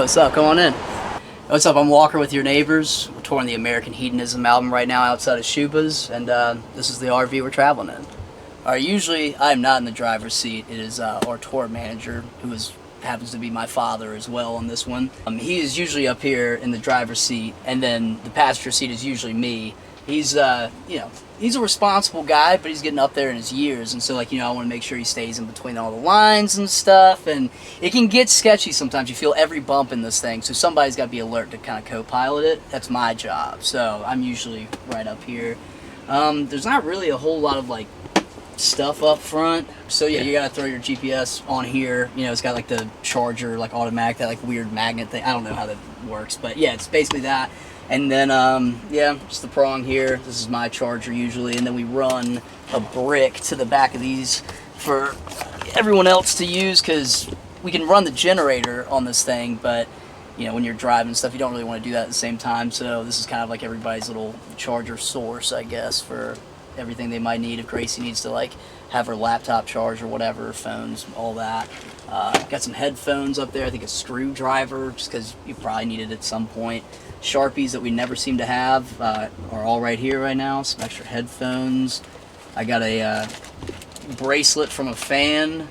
what's up? Come on in. What's up? I'm Walker with Your Neighbors. We're touring the American Hedonism album right now outside of Schubas, and this is the RV we're traveling in. Usually I'm not in the driver's seat. It is our tour manager, who happens to be my father as well on this one. He is usually up here in the driver's seat, and then the passenger seat is usually me. He's, he's a responsible guy, but he's getting up there in his years, and so, I want to make sure he stays in between all the lines and stuff, and it can get sketchy sometimes. You feel every bump in this thing, so somebody's got to be alert to kind of co-pilot it. That's my job, so I'm usually right up here. There's not really a whole lot of, stuff up front, so yeah, you gotta throw your GPS on here. It's got the charger, automatic, that weird magnet thing. I don't know how that works, but yeah, it's basically that. And then yeah, just the prong here. This is my charger usually, and then we run a brick to the back of these for everyone else to use, because we can run the generator on this thing, but when you're driving stuff, you don't really want to do that at the same time. So this is kind of like everybody's little charger source, I guess, for everything they might need. If Gracie needs to have her laptop charged or whatever, phones, all that. Got some headphones up there. I think a screwdriver, just because you probably need it at some point. Sharpies that we never seem to have are all right here right now. Some extra headphones. I got a bracelet from a fan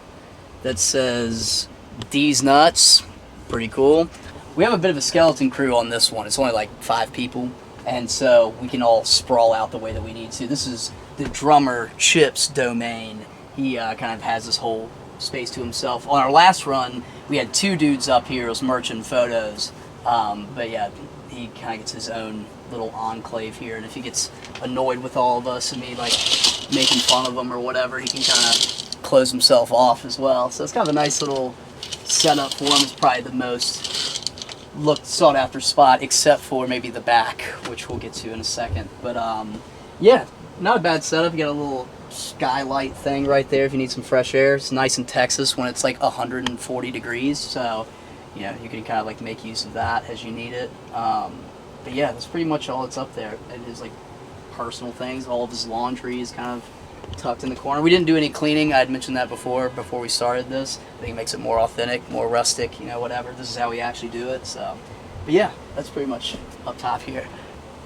that says "D's nuts." Pretty cool. We have a bit of a skeleton crew on this one. It's only 5 people. And so we can all sprawl out the way that we need to. This is the drummer Chip's domain. He kind of has this whole space to himself. On our last run, we had 2 dudes up here. It was merchant photos. But yeah, he kind of gets his own little enclave here. And if he gets annoyed with all of us and me making fun of him or whatever, he can kind of close himself off as well. So it's kind of a nice little setup for him. It's probably the most sought after spot, except for maybe the back, which we'll get to in a second. But yeah, not a bad setup. You got a little skylight thing right there if you need some fresh air. It's nice in Texas when it's 140 degrees, so you can kind of make use of that as you need it. But yeah, that's pretty much all that's up there. It is personal things. All of his laundry is kind of tucked in the corner. We didn't do any cleaning. I had mentioned that before we started this. I think it makes it more authentic, more rustic, whatever. This is how we actually do it. So, but yeah, that's pretty much up top here.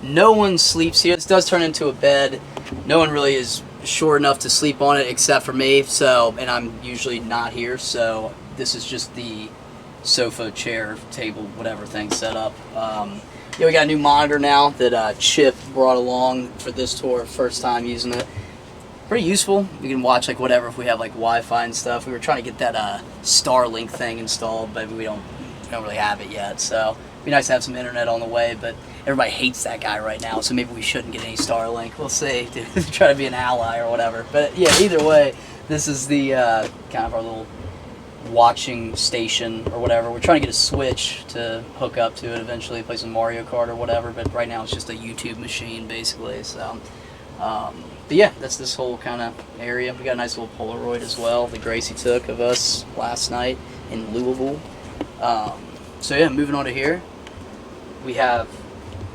No one sleeps here. This does turn into a bed. No one really is sure enough to sleep on it except for me. So, and I'm usually not here. So this is just the sofa, chair, table, whatever thing set up. Yeah, we got a new monitor now that Chip brought along for this tour. First time using it. Pretty useful. You can watch whatever if we have Wi-Fi and stuff. We were trying to get that Starlink thing installed, but we don't really have it yet. So it'd be nice to have some internet on the way. But everybody hates that guy right now, so maybe we shouldn't get any Starlink. We'll see. Try to be an ally or whatever. But yeah, either way, this is the kind of our little watching station or whatever. We're trying to get a Switch to hook up to it eventually, play some Mario Kart or whatever. But right now it's just a YouTube machine basically. So. But yeah, that's this whole kind of area. We got a nice little Polaroid as well that Gracie took of us last night in Louisville. So yeah, moving on to here, we have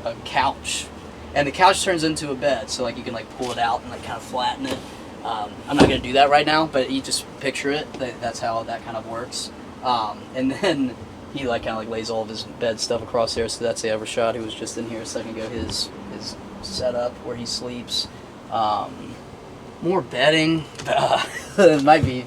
a couch, and the couch turns into a bed. So you can pull it out and kind of flatten it. I'm not gonna do that right now, but you just picture it. That's how that kind of works. And then he kind of lays all of his bed stuff across there. So that's the overshot who was just in here a second ago. His setup where he sleeps. More bedding. It might be.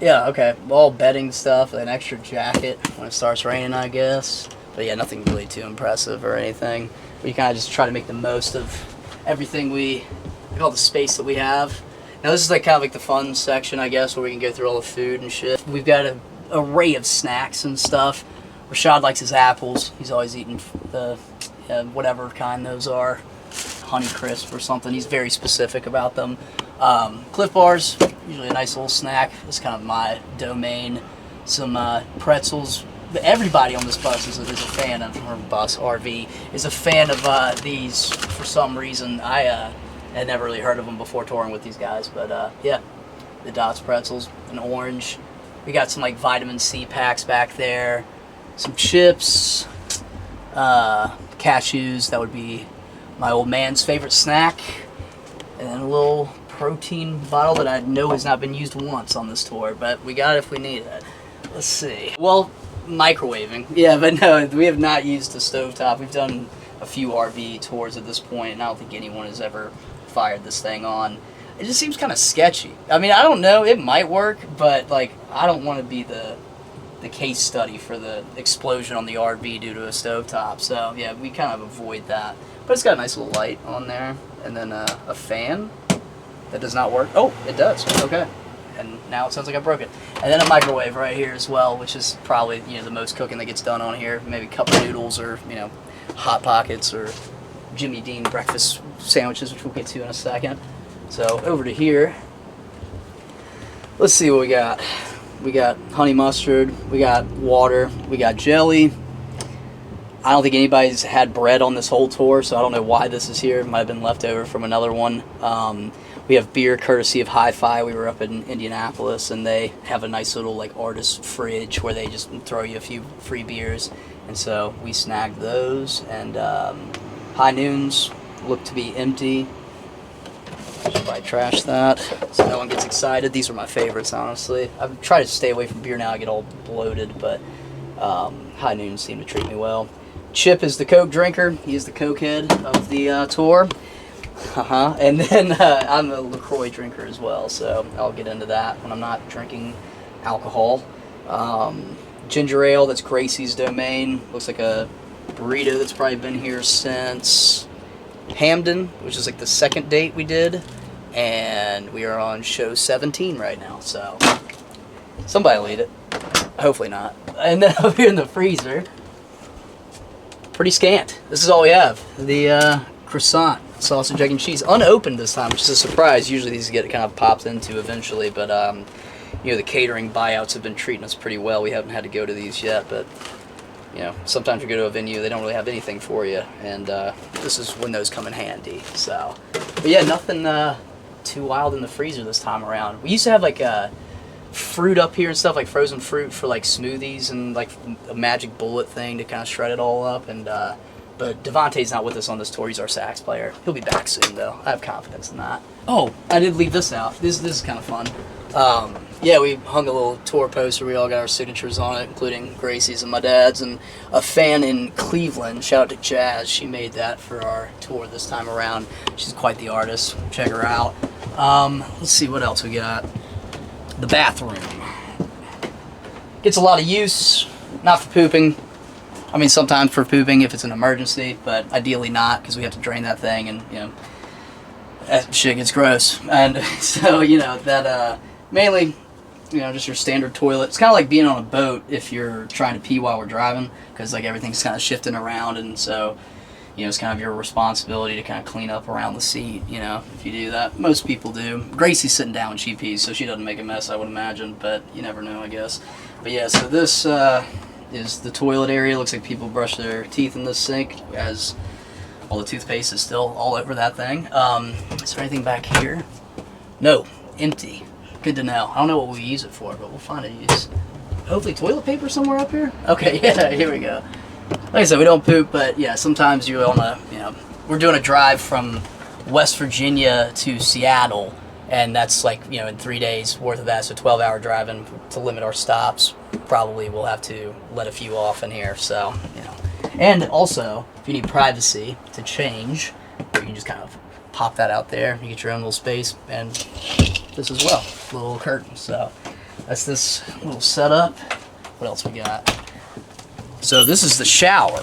Yeah, okay. All bedding stuff. An extra jacket when it starts raining, I guess. But yeah, nothing really too impressive or anything. We kind of just try to make the most of everything all the space that we have. Now this is kind of the fun section, I guess, where we can go through all the food and shit. We've got an array of snacks and stuff. Rashad likes his apples. He's always eating the whatever kind those are. Honey Crisp or something. He's very specific about them. Cliff Bars, usually a nice little snack. It's kind of my domain. Some pretzels. Everybody on this bus is a fan of, or bus, RV, is a fan of these for some reason. I had never really heard of them before touring with these guys, but yeah, the Dots pretzels, an orange. We got some vitamin C packs back there. Some chips, cashews, that would be my old man's favorite snack, and then a little protein bottle that I know has not been used once on this tour, but we got it if we need it. Let's see. Well, Microwaving. Yeah, but no, we have not used the stovetop. We've done a few RV tours at this point, and I don't think anyone has ever fired this thing on. It just seems kind of sketchy. I mean, I don't know. It might work, but like, I don't want to be the case study for the explosion on the RV due to a stovetop. So yeah, we kind of avoid that. But it's got a nice little light on there, and then a fan that does not work. Oh, it does. Okay. And now it sounds like I broke it. And then a microwave right here as well, which is probably, you know, the most cooking that gets done on here. Maybe a cup of noodles, or, you know, Hot Pockets, or Jimmy Dean breakfast sandwiches, which we'll get to in a second. So over to here. Let's see what we got. We got honey mustard, we got water, we got jelly. I don't think anybody's had bread on this whole tour, so I don't know why this is here. It might have been left over from another one. We have beer courtesy of Hi-Fi. We were up in Indianapolis, and they have a nice little like artist fridge where they just throw you a few free beers. And so we snagged those. And High Noons look to be empty. Should probably trash that so no one gets excited. These are my favorites, honestly. I've tried to stay away from beer now. I get all bloated, but High Noons seem to treat me well. Chip is the Coke drinker. He is the Coke head of the tour. And then I'm a LaCroix drinker as well, so I'll get into that when I'm not drinking alcohol. Ginger ale, that's Gracie's domain. Looks like a burrito that's probably been here since Hamden, which is like the second date we did. And we are on show 17 right now, so somebody will eat it. Hopefully not. And then up here in the freezer, pretty scant. This is all we have. The croissant, sausage, egg, and cheese, unopened this time, which is a surprise. Usually these get kind of popped into eventually, but you know, the catering buyouts have been treating us pretty well. We haven't had to go to these yet, but you know, sometimes you go to a venue, they don't really have anything for you, and this is when those come in handy. So, but yeah, nothing too wild in the freezer this time around. We used to have like fruit up here and stuff, like frozen fruit for like smoothies, and like a magic bullet thing to kind of shred it all up. And but Devontae's not with us on this tour. He's our sax player. He'll be back soon, though. I have confidence in that. Oh, I did leave this out. This is kind of fun. Yeah, we hung a little tour poster. We all got our signatures on it, including Gracie's and my dad's. And a fan in Cleveland, shout out to Jazz, she made that for our tour this time around. She's quite the artist. Check her out. Let's see what else we got. The bathroom. Gets a lot of use, not for pooping. I mean, sometimes for pooping if it's an emergency, but ideally not, because we have to drain that thing, and, you know, that shit gets gross. And so, you know, that mainly, you know, just your standard toilet. It's kind of like being on a boat if you're trying to pee while we're driving, because like everything's kind of shifting around, and so, you know, it's kind of your responsibility to kind of clean up around the seat, you know, if you do that. Most people do. Gracie's sitting down when she pees, so she doesn't make a mess, I would imagine, but you never know, I guess. But yeah, so this is the toilet area. Looks like people brush their teeth in this sink, as all the toothpaste is still all over that thing. Is there anything back here? No, empty. Good to know. I don't know what we use it for, but we'll find a use. Hopefully toilet paper somewhere up here? Okay, yeah, here we go. Like I said, we don't poop, but yeah, sometimes you wanna, you know, we're doing a drive from West Virginia to Seattle, and that's like, you know, in 3 days worth of that, so 12-hour driving. To limit our stops, probably we'll have to let a few off in here, so, you know. And also, if you need privacy to change, you can just kind of pop that out there. You get your own little space, and this as well, little curtain. So that's this little setup. What else we got? So this is the shower.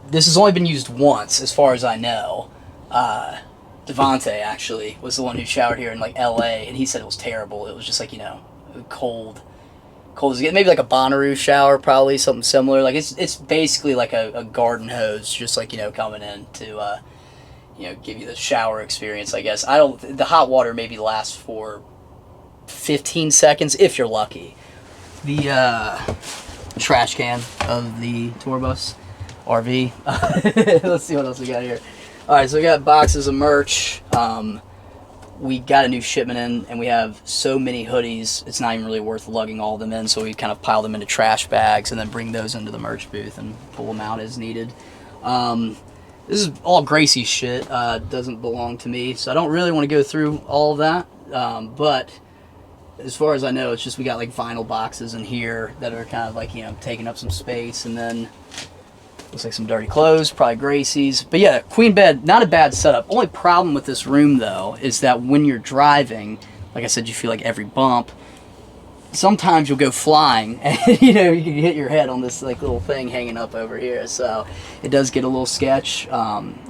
This has only been used once, as far as I know. Devontae actually was the one who showered here in like LA, and he said it was terrible. It was just like, you know, cold as it gets. Maybe like a Bonnaroo shower, probably something similar. Like it's basically like a garden hose, just like, you know, coming in to you know, give you the shower experience, I guess. The hot water maybe lasts for 15 seconds if you're lucky. The trash can of the tour bus RV. Let's see what else we got here. All right, so we got boxes of merch. We got a new shipment in, and we have so many hoodies, it's not even really worth lugging all of them in, so we kind of pile them into trash bags and then bring those into the merch booth and pull them out as needed. This is all Gracie shit. Doesn't belong to me, so I don't really want to go through all of that. But as far as I know, it's just we got like vinyl boxes in here that are kind of like, you know, taking up some space, and then looks like some dirty clothes, probably Gracie's. But yeah, queen bed, not a bad setup. Only problem with this room though is that when you're driving, like I said, you feel like every bump. Sometimes you'll go flying and you know, you can hit your head on this like little thing hanging up over here. So it does get a little sketch.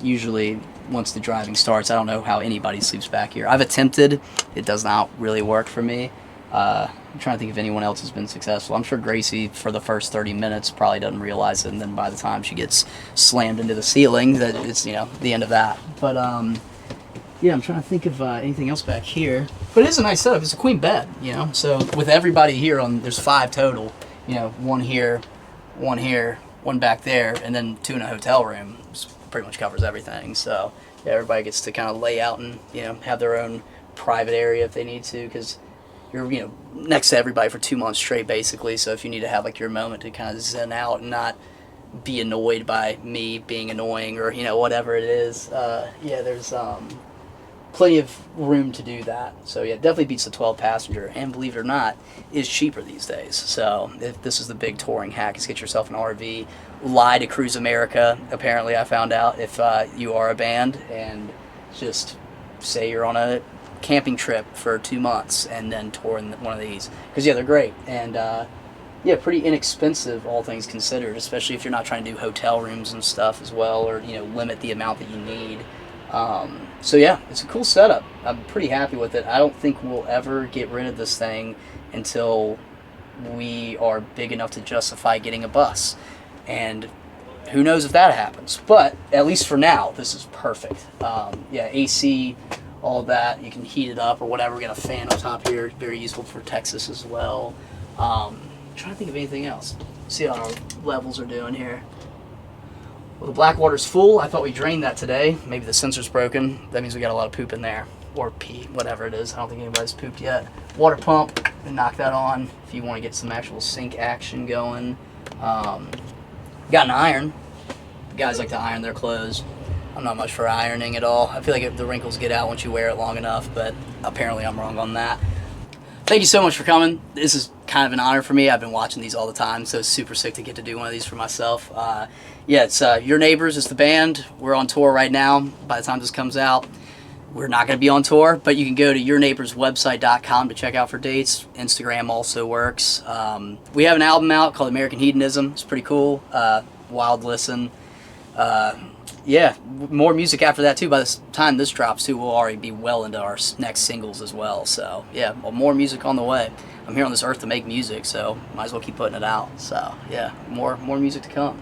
Usually once the driving starts, I don't know how anybody sleeps back here. I've attempted, it does not really work for me. I'm trying to think if anyone else has been successful. I'm sure Gracie for the first 30 minutes probably doesn't realize it, and then by the time she gets slammed into the ceiling, that it's, you know, the end of that. But yeah, I'm trying to think of anything else back here. But it is a nice setup. It's a queen bed, you know. So with everybody here there's 5 total. You know, one here, one back there, and then 2 in a hotel room. Just pretty much covers everything. So yeah, everybody gets to kind of lay out and, you know, have their own private area if they need to, because you're, you know, next to everybody for 2 months straight basically. So if you need to have like your moment to kind of zen out and not be annoyed by me being annoying or, you know, whatever it is, yeah, there's plenty of room to do that. So yeah, definitely beats the 12 passenger, and believe it or not, is cheaper these days. So if this is the big touring hack, is get yourself an RV, lie to Cruise America. Apparently I found out, if you are a band, and just say you're on a camping trip for 2 months and then tour in one of these, because yeah, they're great, and yeah, pretty inexpensive all things considered, especially if you're not trying to do hotel rooms and stuff as well, or, you know, limit the amount that you need. So yeah, it's a cool setup. I'm pretty happy with it. I don't think we'll ever get rid of this thing until we are big enough to justify getting a bus, and who knows if that happens, but at least for now this is perfect. Yeah, AC, all that, you can heat it up or whatever. We got a fan on top here, very useful for Texas as well. I'm trying to think of anything else. See how our levels are doing here. Well, the black water's full. I thought we drained that today. Maybe the sensor's broken. That means we got a lot of poop in there, or pee, whatever it is. I don't think anybody's pooped yet. Water pump, and knock that on if you want to get some actual sink action going. Got an iron. Guys like to iron their clothes. I'm not much for ironing at all. I feel like the wrinkles get out once you wear it long enough, but apparently I'm wrong on that. Thank you so much for coming. This is kind of an honor for me. I've been watching these all the time, so it's super sick to get to do one of these for myself. Yeah, it's Your Neighbors is the band. We're on tour right now. By the time this comes out, we're not going to be on tour, but you can go to yourneighborswebsite.com to check out for dates. Instagram also works. We have an album out called American Hedonism. It's pretty cool. Wild listen. Yeah, more music after that too. By the time this drops too, we'll already be well into our next singles as well. So yeah, more music on the way. I'm here on this earth to make music, so might as well keep putting it out. So yeah, more music to come.